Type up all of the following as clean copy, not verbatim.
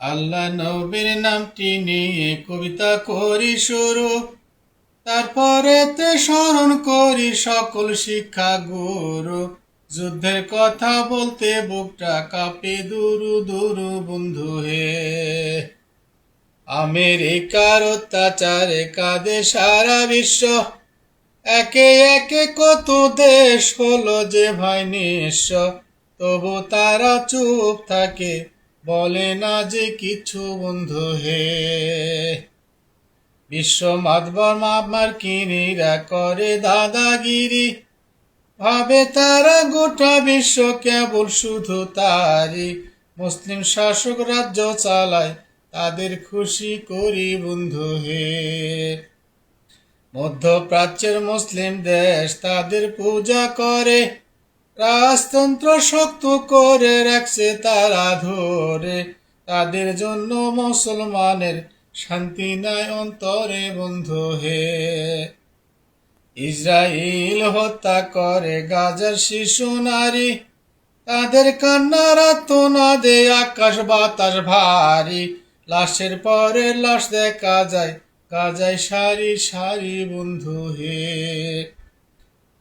আল্লাহ নবীর নামটি নিয়ে কবিতা করি শুরু, তারপরেতে স্মরণ করি সকল শিক্ষা গুরু। যুদ্ধের কথা বলতে বুকটা কাঁপে দুরু দুরু বন্ধু হে। আমেরিকার অত্যাচারে কাঁদে সারা বিশ্ব, একে একে কত দেশ হলো যে ভাই নিঃস্ব। তবু তারা চুপ থাকে, বলে না যে কিছু বন্ধু হে। বিশ্ব মাতবর মার্কিনীরা করে দাদাগিরি, ভাবে তারা গোটা বিশ্ব কেবল শুধু তারি। মুসলিম শাসক রাজ্য চালায়, তাদের খুশি করি বন্ধু হে। মধ্যপ্রাচ্যের মুসলিম দেশ তাদের পূজা করে, রাজতন্ত্র শক্ত করে রাখছে তারা ধরে। তাদের জন্য মুসলমানের শান্তি নাই অন্তরে বন্ধু হে। ইসরায়েল হত্যা করে গাজার শিশু নারী, তাদের কান্নার আর্তনাদে আকাশ বাতাস ভারী। লাশের পরে লাশ দেখা যায়, গাজায় সারি সারি বন্ধু হে।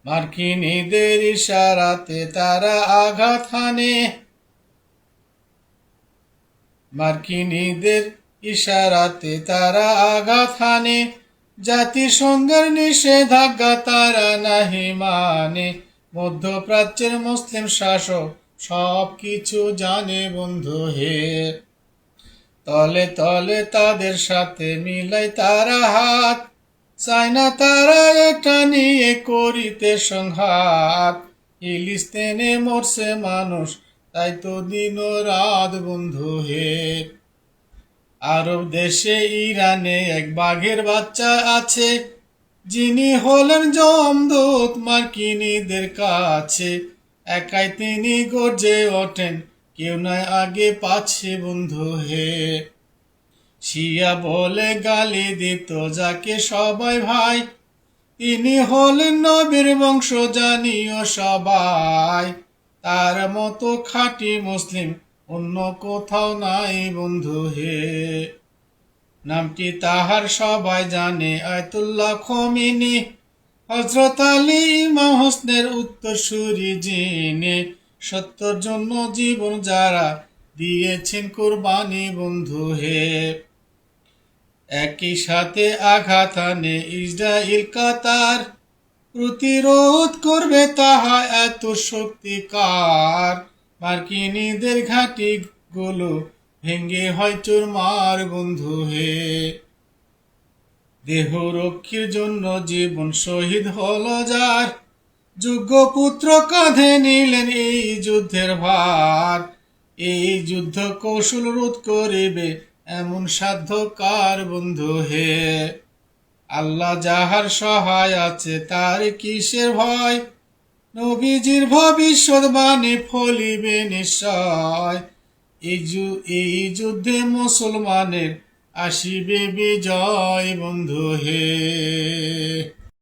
মার্কিনীদের ইশারাতে তারা আঘাত হানে, মার্কিনীদের ইশারাতে তারা আঘাত হানে। জাতিসংঘের নিষেধাজ্ঞা তারা নাহি মানে। মধ্যপ্রাচ্যের মুসলিম শাসক সব কিছু জানে বন্ধু হে। তলে তলে তাদের সাথে মিলাই তারা হাত, চায় না তারা এটা নিয়ে করিতে সংঘাত। ফিলিস্তিনে মরছে মানুষ, তাই তো দিন রাত বন্ধু হে। আরব দেশে ইরানে এক বাঘের বাচ্চা আছে, যিনি হলেন যমদূত মার্কিনীদের কাছে। একাই তিনি গর্জে ওঠেন, কেউ নয় আগে পাছে বন্ধু হে। শিয়া বলে গালি দিত যাকে সবাই ভাই, তিনি হলেন নবীর বংশ জানিও সবাই। তার মতো খাঁটি মুসলিম অন্য কোথাও নাই বন্ধু হে। নামটি তাহার সবাই জানে, আয়াতুল্লাহ খোমেনি। হযরত আলী ইমাম হোসেনের উত্তরসূরি যিনি, সত্যর জন্য জীবন যারা দিয়েছেন কুরবানি বন্ধু হে। একই সাথে আঘাত আনে ইসরায়েল কাতার, প্রতিরোধ করবে তাহা এত শক্তি কার। মার্কিনীদের ঘাঁটি গুলো ভেঙ্গে হয় চুরমার বন্ধু হে। দেহ রক্ষীর জন্য জীবন শহীদ হলো যার, যোগ্য পুত্র কাঁধে নিলেন এই যুদ্ধের ভার। এই যুদ্ধ কৌশল রোধ করিবে এমন সাধ্য কার বন্ধু হে। আল্লাহ যাহার সহায় আছে তার কিসের ভয়, নবীজির ভবিষ্যৎবাণী ফলিবে নিশ্চয়। এই যুদ্ধে মুসলমানের আসিবে বিজয় বন্ধু হে।